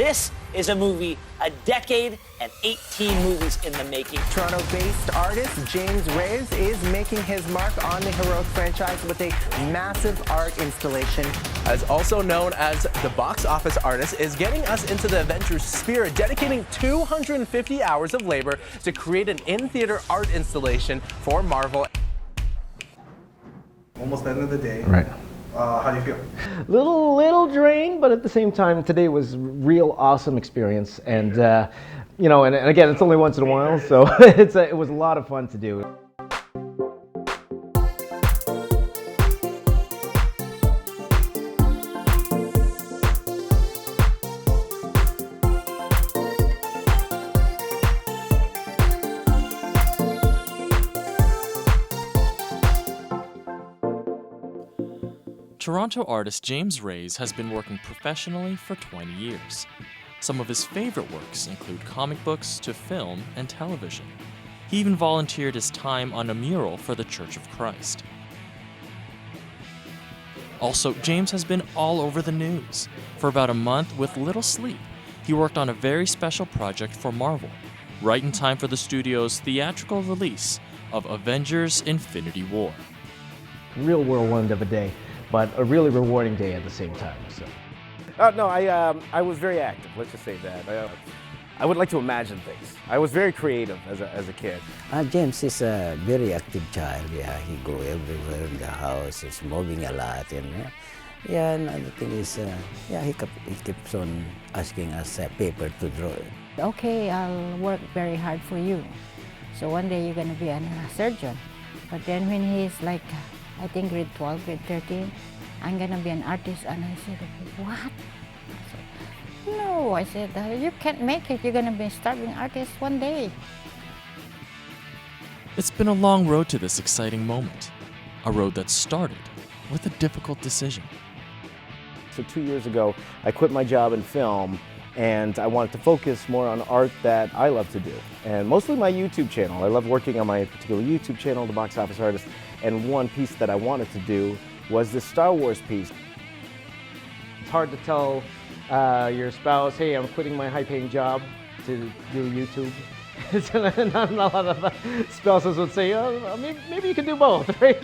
This is a movie, a decade and 18 movies in the making. Toronto-based artist James Raiz is making his mark on the heroic franchise with a massive art installation. As also known as the box office artist, is getting us into the Avengers spirit, dedicating 250 hours of labor to create an in-theater art installation for Marvel. Almost the end of the day. Right. How do you feel? Little drained, but at the same time, today was real awesome experience. And you know, and again, it's only once in a while, so it was a lot of fun to do. Toronto artist James Raiz has been working professionally for 20 years. Some of his favorite works include comic books to film and television. He even volunteered his time on a mural for the Church of Christ. Also, James has been all over the news. For about a month with little sleep, he worked on a very special project for Marvel, right in time for the studio's theatrical release of Avengers: Infinity War. Real whirlwind of a day, but a really rewarding day at the same time. So. No, I was very active, let's just say that. I would like to imagine things. I was very creative as a kid. James is a very active child. Yeah, he go everywhere in the house. He's moving a lot. And yeah, another thing is, yeah, he keeps on asking us paper to draw. Okay, I'll work very hard for you. So one day you're gonna be a surgeon. But then when he's like, I think grade 12, grade 13, I'm gonna be an artist. And I said, what? I said, no, I said, you can't make it. You're gonna be a starving artist one day. It's been a long road to this exciting moment, a road that started with a difficult decision. So 2 years ago, I quit my job in film and I wanted to focus more on art that I love to do. And mostly my YouTube channel. I love working on my particular YouTube channel, The Box Office Artist. And one piece that I wanted to do was this Star Wars piece. It's hard to tell your spouse, hey, I'm quitting my high-paying job to do YouTube. Not a lot of spouses would say, oh, maybe you can do both, right?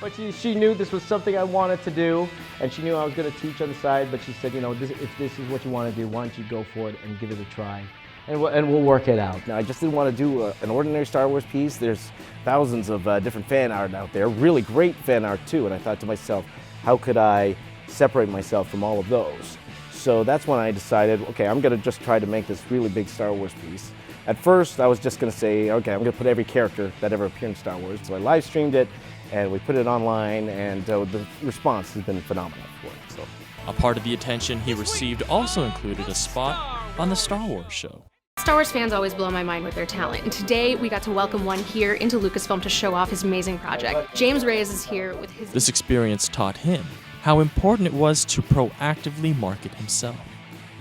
But she knew this was something I wanted to do, and she knew I was going to teach on the side, but she said, you know, if this is what you want to do, why don't you go for it and give it a try, and we'll work it out. Now, I just didn't want to do an ordinary Star Wars piece. There's thousands of different fan art out there, really great fan art too, and I thought to myself, how could I separate myself from all of those? So that's when I decided, okay, I'm going to just try to make this really big Star Wars piece. At first, I was just going to say, okay, I'm going to put every character that ever appeared in Star Wars. So I live streamed it, and we put it online, and the response has been phenomenal for it. So. A part of the attention he received also included a spot on the Star Wars show. Star Wars fans always blow my mind with their talent, and today we got to welcome one here into Lucasfilm to show off his amazing project. James Raiz is here with his... This experience taught him how important it was to proactively market himself.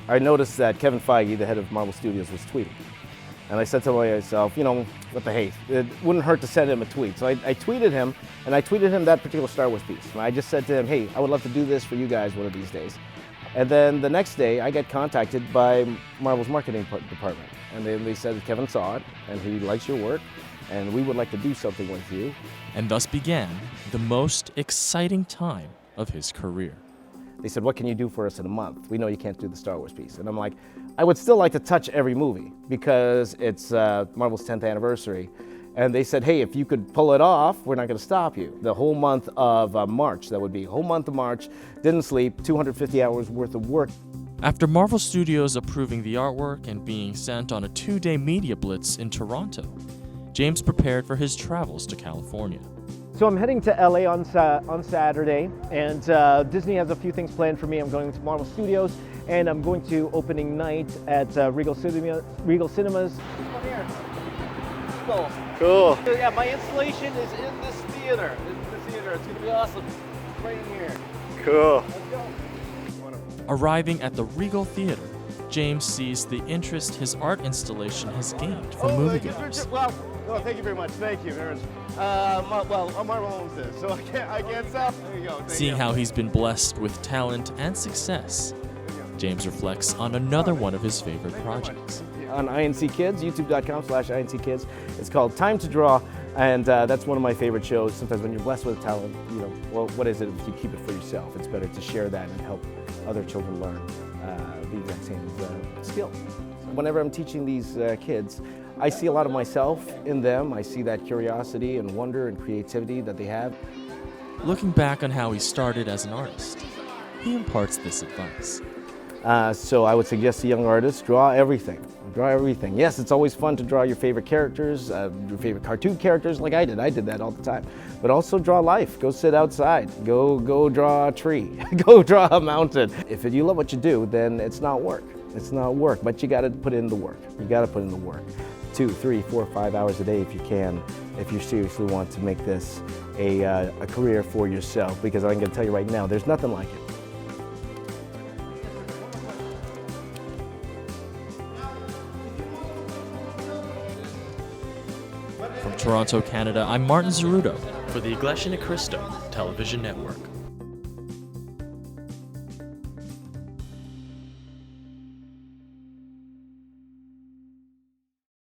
I noticed that Kevin Feige, the head of Marvel Studios, was tweeting. And I said to myself, you know, what the hate? It wouldn't hurt to send him a tweet. So I tweeted him, and I tweeted him that particular Star Wars piece. And I just said to him, hey, I would love to do this for you guys one of these days. And then the next day, I got contacted by Marvel's marketing department. And they said Kevin saw it, and he likes your work, and we would like to do something with you. And thus began the most exciting time of his career. They said, what can you do for us in a month? We know you can't do the Star Wars piece. And I'm like, I would still like to touch every movie because it's Marvel's 10th anniversary. And they said, hey, if you could pull it off, we're not going to stop you. The whole month of March, that would be, whole month of March, didn't sleep, 250 hours worth of work. After Marvel Studios approving the artwork and being sent on a 2-day media blitz in Toronto, James prepared for his travels to California. So I'm heading to LA on Saturday, and Disney has a few things planned for me. I'm going to Marvel Studios, and I'm going to opening night at Regal Cinemas. This one here. Cool. Yeah, my installation is in this theater. It's going to be awesome. Right in here. Cool. Let's go. Arriving at the Regal Theater, James sees the interest his art installation has gained from moviegoers. Well, thank you very much. Thank you very much. Well, Marvel owns this, so I can't sell. There you go. Seeing how he's been blessed with talent and success, James reflects on another one of his favorite projects. On INC Kids, youtube.com/INC Kids. It's called Time to Draw, and that's one of my favorite shows. Sometimes when you're blessed with talent, you know, well, what is it if you keep it for yourself? It's better to share that and help other children learn the exact same skill. Whenever I'm teaching these kids, I see a lot of myself in them. I see that curiosity and wonder and creativity that they have. Looking back on how he started as an artist, he imparts this advice. So I would suggest to young artists, draw everything. Draw everything. Yes, it's always fun to draw your favorite characters, your favorite cartoon characters like I did. I did that all the time. But also draw life. Go sit outside. Go draw a tree. Go draw a mountain. If you love what you do, then it's not work. It's not work, but you gotta put in the work. You gotta put in the work. 2, 3, 4, 5 hours a day if you can, if you seriously want to make this a career for yourself, because I'm gonna tell you right now, there's nothing like it. From Toronto, Canada, I'm Martin Zeruto for the Iglesia Cristo television network.